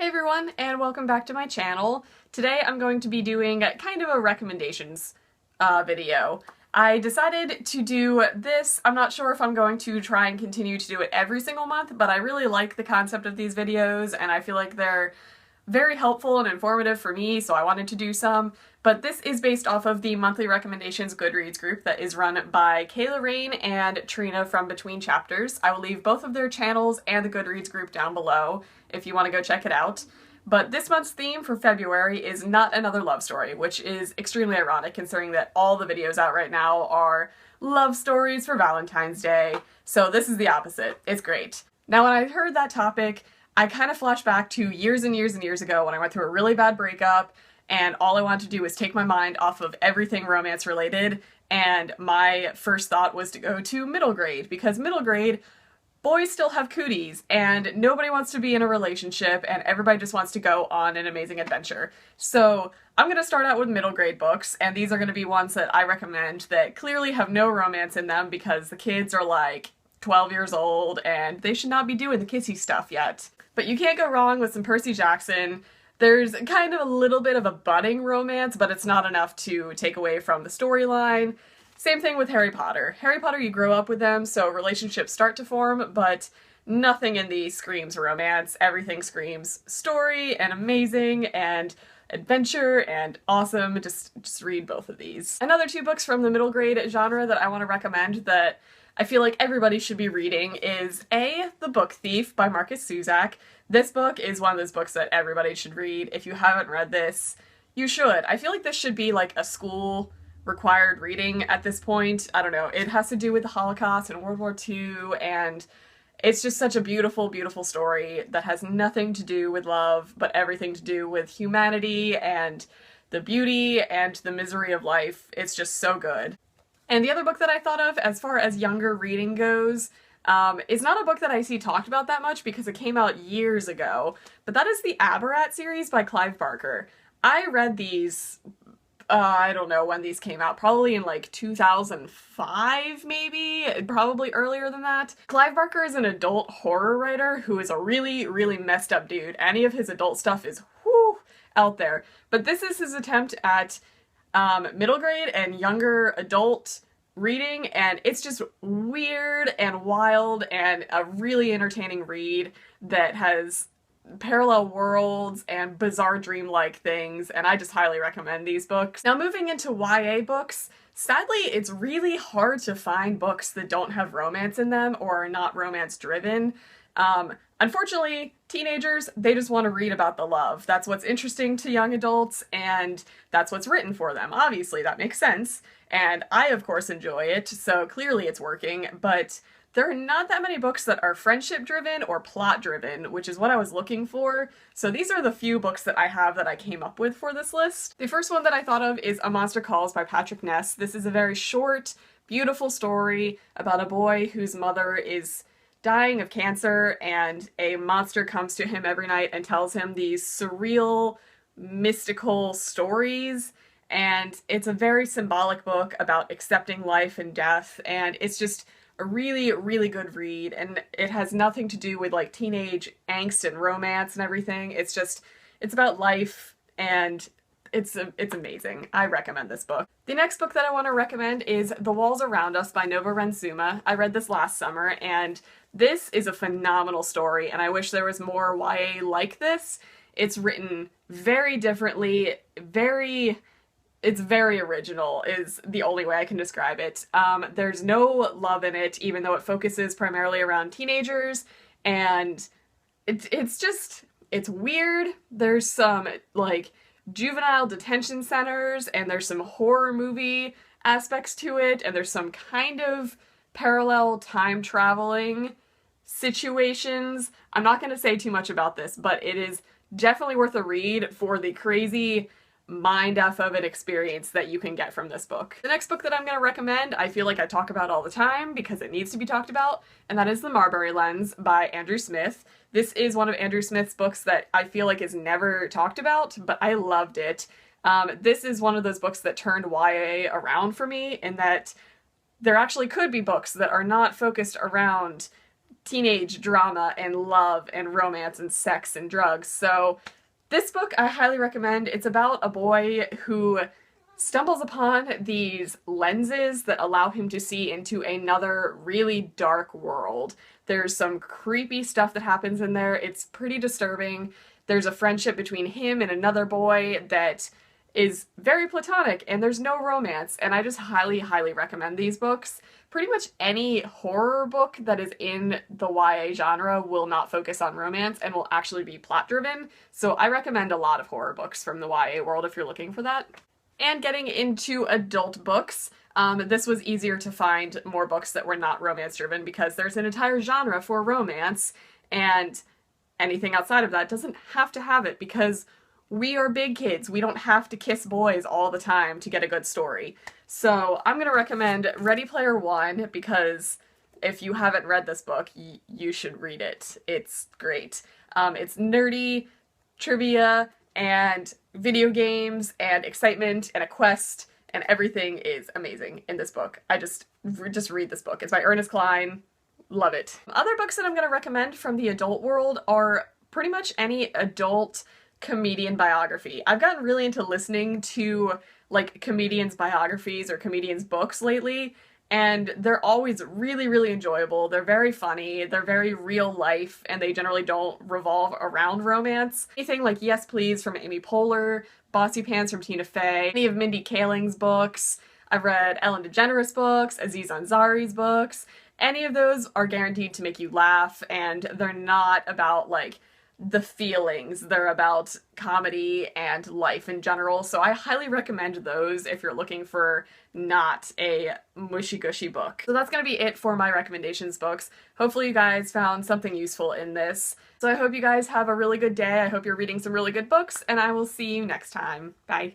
Hey everyone, and welcome back to my channel. Today I'm going to be doing kind of a recommendations video. I decided to do this. I'm not sure if I'm going to try and continue to do it every single month, but I really like the concept of these videos and I feel like they're very helpful and informative for me, so I wanted to do some. But this is based off of the monthly recommendations Goodreads group that is run by Kayla Rain and Trina from Between Chapters. I will leave both of their channels and the Goodreads group down below if you want to go check it out. But this month's theme for February is not another love story, which is extremely ironic considering that all the videos out right now are love stories for Valentine's Day. So this is the opposite. It's great. Now when I heard that topic, I kind of flashed back to years and years and years ago when I went through a really bad breakup and all I wanted to do was take my mind off of everything romance related, and my first thought was to go to middle grade, because middle grade, boys still have cooties and nobody wants to be in a relationship and everybody just wants to go on an amazing adventure. So I'm going to start out with middle grade books, and these are going to be ones that I recommend that clearly have no romance in them because the kids are like 12 years old and they should not be doing the kissy stuff yet. But you can't go wrong with some Percy Jackson. There's kind of a little bit of a budding romance, but it's not enough to take away from the storyline. Same thing with Harry Potter. Harry Potter, you grow up with them, so relationships start to form, but nothing in these screams romance. Everything screams story and amazing and adventure and awesome. Just read both of these. Another two books from the middle grade genre that I want to recommend that I feel like everybody should be reading is The Book Thief by Marcus Zusak. This book is one of those books that everybody should read. If you haven't read this, you should. I feel like this should be like a school required reading at this point. I don't know. It has to do with the Holocaust and World War II, and it's just such a beautiful, beautiful story that has nothing to do with love, but everything to do with humanity and the beauty and the misery of life. It's just so good. And the other book that I thought of as far as younger reading goes is not a book that I see talked about that much because it came out years ago, but that is the Abarat series by Clive Barker. I read these, I don't know when these came out, probably in like 2005 maybe, probably earlier than that. Clive Barker is an adult horror writer who is a really, really messed up dude. Any of his adult stuff is whoo out there, but this is his attempt at middle grade and younger adult reading, and it's just weird and wild and a really entertaining read that has parallel worlds and bizarre dreamlike things, and I just highly recommend these books. Now moving into YA books, sadly it's really hard to find books that don't have romance in them or are not romance driven. Unfortunately, teenagers, they just want to read about the love. That's what's interesting to young adults, and that's what's written for them. Obviously, that makes sense, and I, of course, enjoy it, so clearly it's working, but there are not that many books that are friendship-driven or plot-driven, which is what I was looking for, so these are the few books that I have that I came up with for this list. The first one that I thought of is A Monster Calls by Patrick Ness. This is a very short, beautiful story about a boy whose mother is dying of cancer, and a monster comes to him every night and tells him these surreal, mystical stories, and it's a very symbolic book about accepting life and death, and it's just a really, really good read, and it has nothing to do with like teenage angst and romance and everything. It's about life, and it's amazing. I recommend this book. The next book that I want to recommend is The Walls Around Us by Nova Rensuma. I read this last summer, and this is a phenomenal story, and I wish there was more YA like this. It's written very differently, it's very original is the only way I can describe it. There's no love in it, even though it focuses primarily around teenagers, and it's weird. There's some like juvenile detention centers, and there's some horror movie aspects to it, and there's some kind of parallel time traveling situations. I'm not going to say too much about this, but it is definitely worth a read for the crazy mind F of an experience that you can get from this book. The next book that I'm going to recommend, I feel like I talk about all the time because it needs to be talked about, and that is The Marberry Lens by Andrew Smith. This is one of Andrew Smith's books that I feel like is never talked about, but I loved it. This is one of those books that turned YA around for me, in that there actually could be books that are not focused around teenage drama and love and romance and sex and drugs. So this book I highly recommend. It's about a boy who stumbles upon these lenses that allow him to see into another really dark world. There's some creepy stuff that happens in there. It's pretty disturbing. There's a friendship between him and another boy that is very platonic, and there's no romance, and I just highly, highly recommend these books. Pretty much any horror book that is in the YA genre will not focus on romance and will actually be plot-driven, so I recommend a lot of horror books from the YA world if you're looking for that. And getting into adult books, this was easier to find more books that were not romance-driven because there's an entire genre for romance, and anything outside of that doesn't have to have it because we are big kids. We don't have to kiss boys all the time to get a good story. So I'm going to recommend Ready Player One because if you haven't read this book, you should read it. It's great. It's nerdy, trivia, and video games, and excitement, and a quest, and everything is amazing in this book. I just read this book. It's by Ernest Cline. Love it. Other books that I'm going to recommend from the adult world are pretty much any adult comedian biography. I've gotten really into listening to like comedians' biographies or comedians' books lately, and they're always really, really enjoyable. They're very funny, they're very real life, and they generally don't revolve around romance. Anything like Yes Please from Amy Poehler, Bossy Pants from Tina Fey, any of Mindy Kaling's books. I've read Ellen DeGeneres books, Aziz Ansari's books. Any of those are guaranteed to make you laugh, and they're not about like the feelings. They're about comedy and life in general, so I highly recommend those if you're looking for not a mushy-gushy book. So that's gonna be it for my recommendations books. Hopefully you guys found something useful in this. So I hope you guys have a really good day. I hope you're reading some really good books, and I will see you next time. Bye.